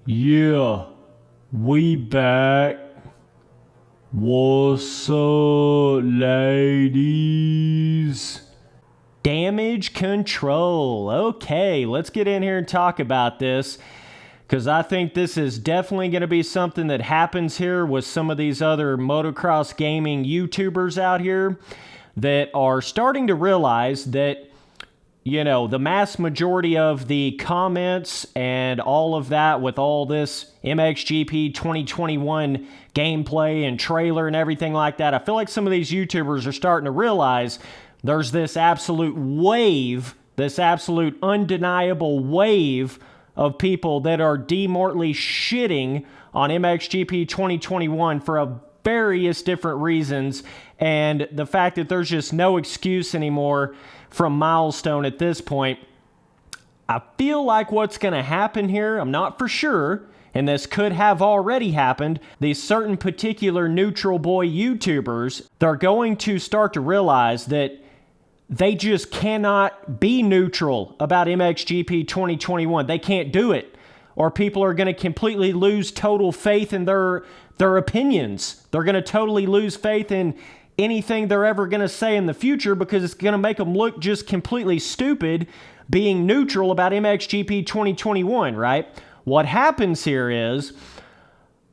Yeah, we back. What's up, ladies? Damage control. Okay, let's get in here and talk about this, because I think this is definitely going to be something that happens here with some of these other motocross gaming YouTubers out here that are starting to realize that, you know, the mass majority of the comments and all of that with all this MXGP 2021 gameplay and trailer and everything like that, I feel like some of these YouTubers are starting to realize there's this absolute wave, this absolute undeniable wave of people that are demortally shitting on MXGP 2021 for various different reasons, and the fact that there's just no excuse anymore from Milestone at this point. I feel like what's going to happen here, I'm not for sure, and this could have already happened, these certain particular neutral boy YouTubers, they're going to start to realize that they just cannot be neutral about MXGP 2021. They can't do it, or people are going to completely lose total faith in their opinions. They're going to totally lose faith in anything they're ever going to say in the future, because it's going to make them look just completely stupid being neutral about MXGP 2021, right? What happens here is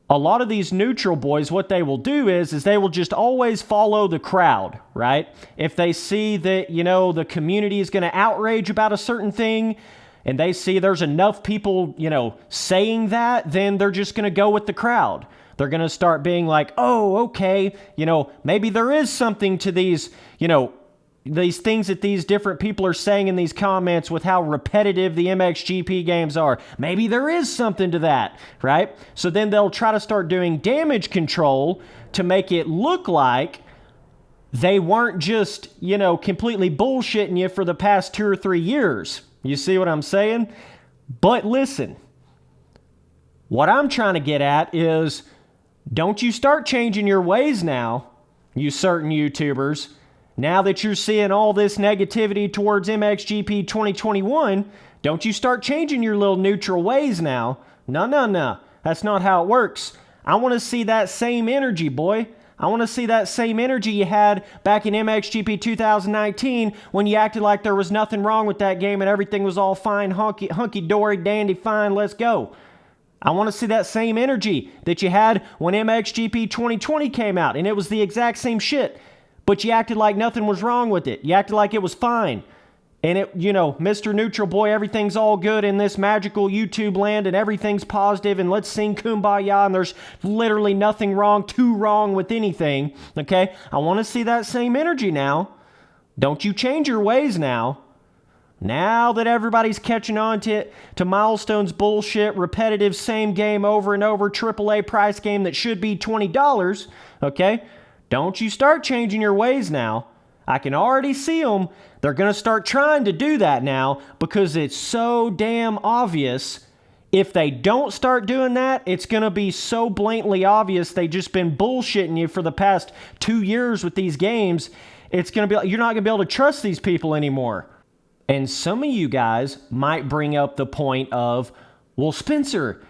a lot of these neutral boys, what they will do is they will just always follow the crowd, right? If they see that, you know, the community is going to outrage about a certain thing, and they see there's enough people, you know, saying that, then they're just going to go with the crowd. They're going to start being like, oh, okay, you know, maybe there is something to these, you know, these things that these different people are saying in these comments with how repetitive the MXGP games are. Maybe there is something to that, right? So then they'll try to start doing damage control to make it look like they weren't just, you know, completely bullshitting you for the past 2 or 3 years. You see what I'm saying? But listen, what I'm trying to get at is, don't you start changing your ways now, you certain YouTubers. Now that you're seeing all this negativity towards MXGP 2021, don't you start changing your little neutral ways now. No. That's not how it works. I want to see that same energy, boy. I want to see that same energy you had back in MXGP 2019 when you acted like there was nothing wrong with that game and everything was all fine, hunky-dory, dandy, fine, let's go. I want to see that same energy that you had when MXGP 2020 came out, and it was the exact same shit. But you acted like nothing was wrong with it. You acted like it was fine. And it, you know, Mr. Neutral Boy, everything's all good in this magical YouTube land, and everything's positive, and let's sing Kumbaya, and there's literally nothing too wrong with anything, okay? I want to see that same energy now. Don't you change your ways now. Now that everybody's catching on to Milestone's bullshit, repetitive, same game over and over, AAA price game that should be $20, okay? Don't you start changing your ways now. I can already see them. They're going to start trying to do that now because it's so damn obvious. If they don't start doing that, it's going to be so blatantly obvious they've just been bullshitting you for the past 2 years with these games. It's going to be, you're not going to be able to trust these people anymore. And some of you guys might bring up the point of, well, Spencer,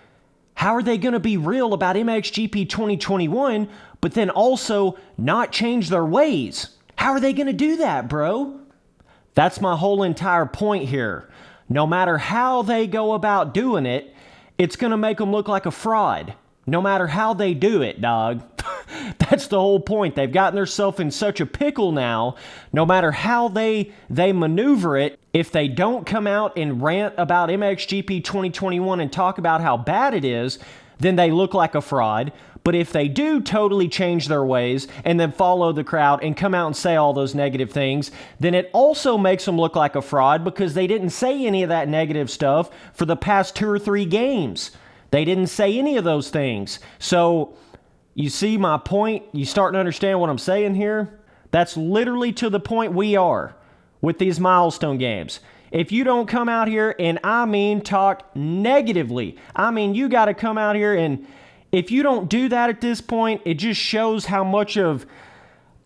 how are they going to be real about MXGP 2021, but then also not change their ways? How are they going to do that, bro? That's my whole entire point here. No matter how they go about doing it, it's going to make them look like a fraud. No matter how they do it, dog. That's the whole point. They've gotten themselves in such a pickle now. No matter how they maneuver it, if they don't come out and rant about MXGP 2021 and talk about how bad it is, then they look like a fraud. But if they do totally change their ways and then follow the crowd and come out and say all those negative things, then it also makes them look like a fraud because they didn't say any of that negative stuff for the past 2 or 3 games. They didn't say any of those things. So, you see my point? You starting to understand what I'm saying here? That's literally to the point we are with these Milestone games. If you don't come out here and, I mean, talk negatively, I mean, you got to come out here, and if you don't do that at this point, it just shows how much of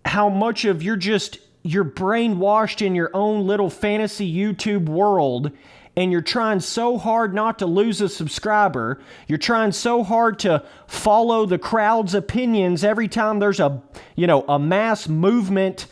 you're brainwashed in your own little fantasy YouTube world, and you're trying so hard not to lose a subscriber. You're trying so hard to follow the crowd's opinions every time there's a mass movement,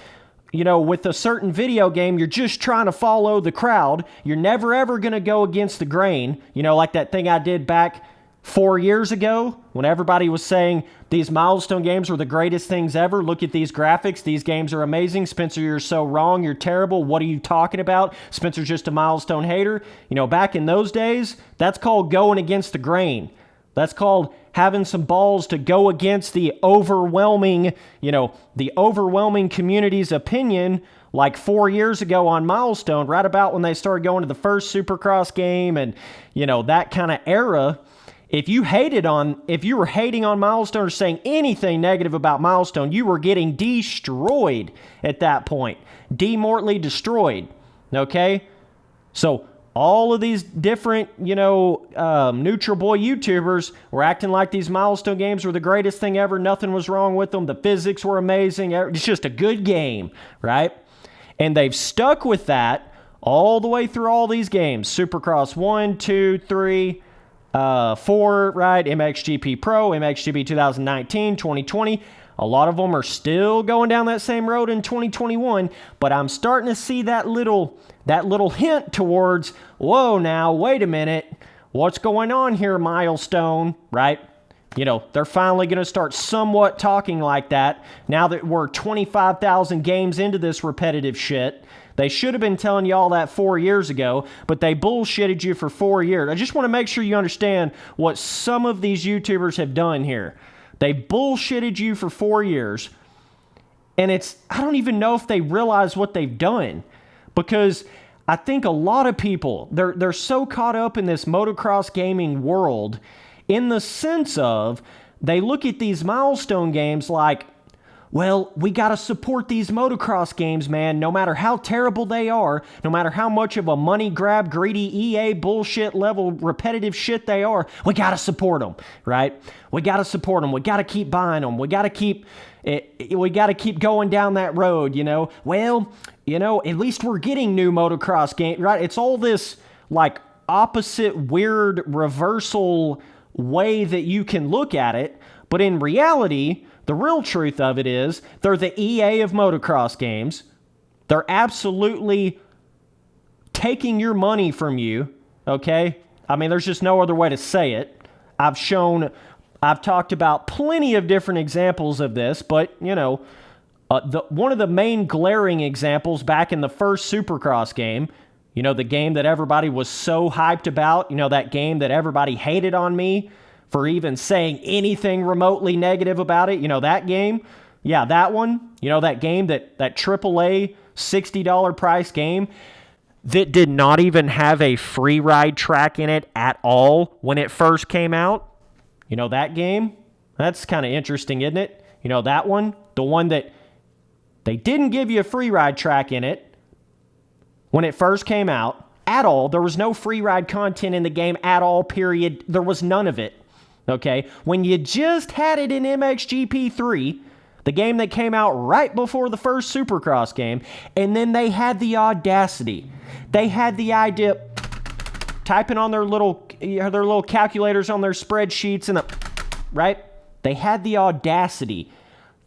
with a certain video game. You're just trying to follow the crowd. You're never ever going to go against the grain. Like that thing I did back 4 years ago when everybody was saying these milestone games were the greatest things ever. Look at these graphics. These games are amazing. Spencer, you're so wrong. You're terrible. What are you talking about? Spencer's just a milestone hater. Back in those days, that's called going against the grain. That's called having some balls to go against the overwhelming community's opinion. Like 4 years ago on Milestone, right about when they started going to the first Supercross game and, that kind of era. If you were hating on Milestone or saying anything negative about Milestone, you were getting destroyed at that point. Demortally destroyed. Okay? So all of these different, neutral boy YouTubers were acting like these Milestone games were the greatest thing ever. Nothing was wrong with them. The physics were amazing. It's just a good game, right? And they've stuck with that all the way through all these games. Supercross 1, 2, 3, 4, right? MXGP Pro, MXGP 2019, 2020. A lot of them are still going down that same road in 2021, but I'm starting to see that little hint towards, whoa, now, wait a minute. What's going on here, Milestone, right? They're finally going to start somewhat talking like that now that we're 25,000 games into this repetitive shit. They should have been telling you all that 4 years ago, but they bullshitted you for 4 years. I just want to make sure you understand what some of these YouTubers have done here. They bullshitted you for 4 years, and I don't even know if they realize what they've done, because I think a lot of people, they're so caught up in this motocross gaming world in the sense of they look at these milestone games like, well, we got to support these motocross games, man, no matter how terrible they are, no matter how much of a money grab, greedy EA bullshit level repetitive shit they are, we got to support them, right? We got to support them. We got to keep buying them. We got to keep going down that road, Well, at least we're getting new motocross games, right? It's all this like opposite weird reversal way that you can look at it, but in reality, the real truth of it is they're the EA of motocross games. They're absolutely taking your money from you, okay? I mean, there's just no other way to say it. I've talked about plenty of different examples of this, but, one of the main glaring examples back in the first Supercross game, the game that everybody was so hyped about, that game that everybody hated on me for even saying anything remotely negative about it, that game, yeah, that one, that game, that AAA $60 price game that did not even have a free ride track in it at all when it first came out, that game, that's kind of interesting, isn't it? That one, the one that they didn't give you a free ride track in it when it first came out at all. There was no free ride content in the game at all, period. There was none of it. Okay, when you just had it in MXGP 3, the game that came out right before the first Supercross game, and then they had the audacity. They had the idea, typing on their little calculators on their spreadsheets, right? They had the audacity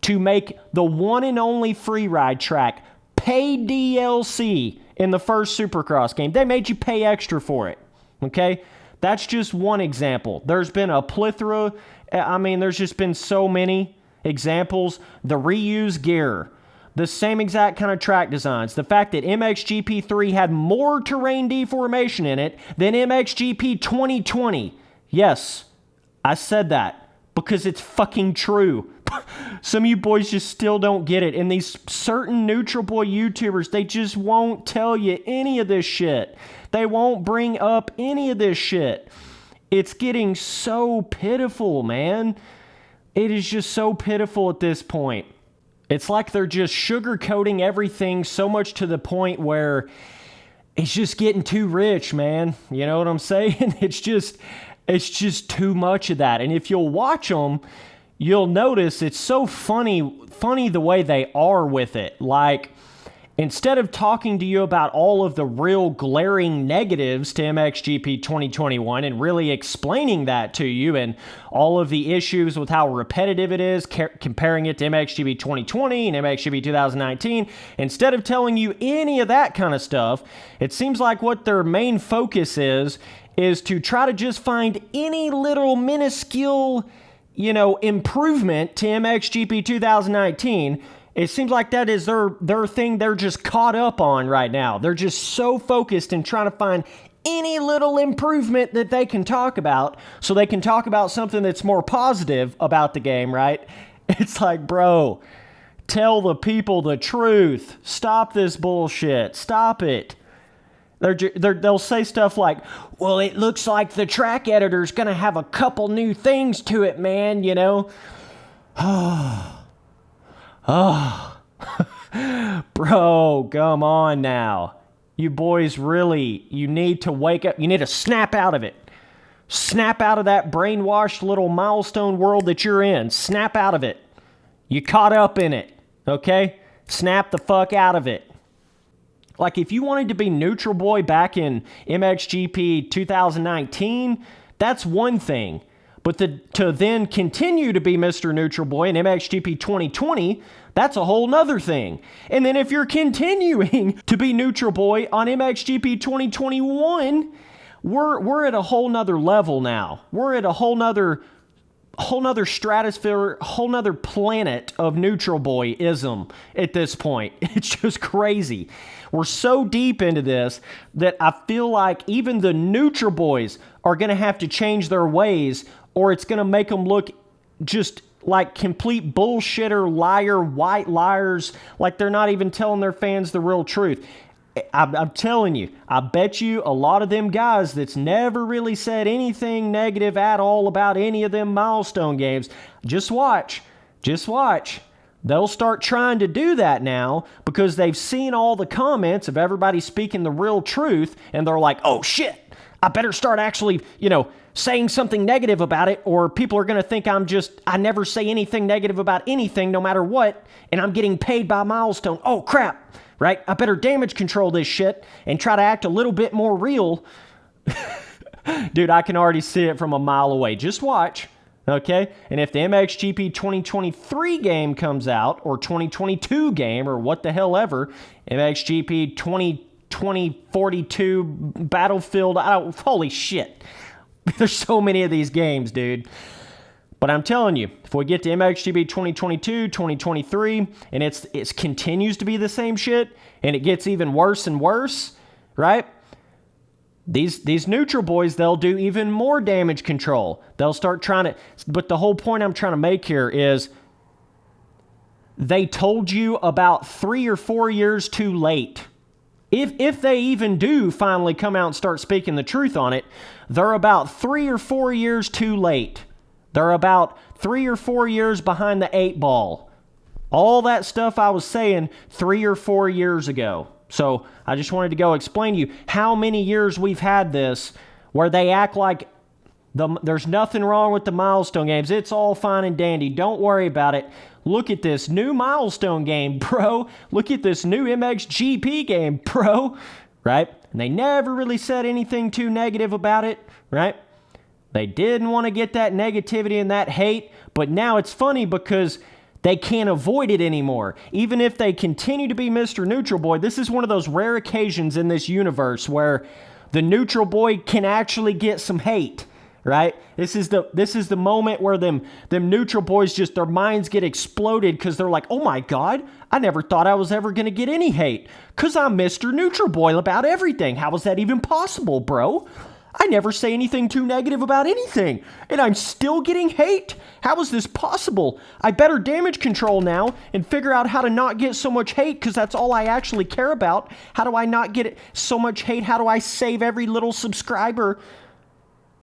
to make the one and only free ride track pay DLC in the first Supercross game. They made you pay extra for it, okay? That's just one example. There's been a plethora. There's just been so many examples. The reused gear, the same exact kind of track designs. The fact that MXGP3 had more terrain deformation in it than MXGP 2020. Yes, I said that because it's fucking true. Some of you boys just still don't get it. And these certain neutral boy YouTubers, they just won't tell you any of this shit. They won't bring up any of this shit. It's getting so pitiful, man. It is just so pitiful at this point. It's like they're just sugarcoating everything so much to the point where it's just getting too rich, man. You know what I'm saying? It's just too much of that. And if you'll watch them, you'll notice it's so funny the way they are with it. Like, Instead of talking to you about all of the real glaring negatives to MXGP 2021 and really explaining that to you and all of the issues with how repetitive it is, comparing it to MXGP 2020 and MXGP 2019, instead of telling you any of that kind of stuff, it seems like what their main focus is to try to just find any little minuscule, improvement to MXGP 2019. It seems like that is their thing they're just caught up on right now. They're just so focused in trying to find any little improvement that they can talk about so they can talk about something that's more positive about the game, right? It's like, bro, tell the people the truth. Stop this bullshit. Stop it. They'll say stuff like, well, it looks like the track editor's going to have a couple new things to it, man, Oh, bro, come on now. You boys really, you need to wake up. You need to snap out of it. Snap out of that brainwashed little milestone world that you're in. Snap out of it. You caught up in it, okay? Snap the fuck out of it. Like, if you wanted to be Neutral Boy back in MXGP 2019, that's one thing. But to then continue to be Mr. Neutral Boy in MXGP 2020, that's a whole nother thing. And then if you're continuing to be Neutral Boy on MXGP 2021, we're at a whole nother level now. We're at a whole nother stratosphere, whole nother planet of Neutral Boy-ism at this point. It's just crazy. We're so deep into this that I feel like even the Neutral Boys are going to have to change their ways, or it's going to make them look just like complete bullshitter, liar, white liars, like they're not even telling their fans the real truth. I'm telling you, I bet you a lot of them guys that's never really said anything negative at all about any of them milestone games, just watch. They'll start trying to do that now because they've seen all the comments of everybody speaking the real truth, and they're like, oh shit, I better start actually, saying something negative about it, or people are going to think I never say anything negative about anything no matter what, and I'm getting paid by Milestone. Oh crap, right? I better damage control this shit and try to act a little bit more real. Dude, I can already see it from a mile away. Just watch, okay? And if the MXGP 2023 game comes out, or 2022 game, or what the hell ever, MXGP 2042 Battlefield, holy shit. There's so many of these games, dude. But I'm telling you, if we get to MXGP 2022, 2023, and it continues to be the same shit, and it gets even worse and worse, right? These Neutral Boys, they'll do even more damage control. They'll start trying to... But the whole point I'm trying to make here is they told you about 3 or 4 years too late. If they even do finally come out and start speaking the truth on it, they're about 3 or 4 years too late. They're about 3 or 4 years behind the 8 ball. All that stuff I was saying 3 or 4 years ago. So I just wanted to go explain to you how many years we've had this where they act like there's nothing wrong with the milestone games. It's all fine and dandy. Don't worry about it. Look at this new milestone game, bro. Look at this new MXGP game, bro. Right? And they never really said anything too negative about it, right? They didn't want to get that negativity and that hate, but now it's funny because they can't avoid it anymore. Even if they continue to be Mr. Neutral Boy, this is one of those rare occasions in this universe where the Neutral Boy can actually get some hate. Right? This is the moment where them Neutral Boys just, their minds get exploded because they're like, oh my God, I never thought I was ever going to get any hate because I'm Mr. Neutral Boy about everything. How is that even possible, bro? I never say anything too negative about anything, and I'm still getting hate? How is this possible? I better damage control now and figure out how to not get so much hate because that's all I actually care about. How do I not get so much hate? How do I save every little subscriber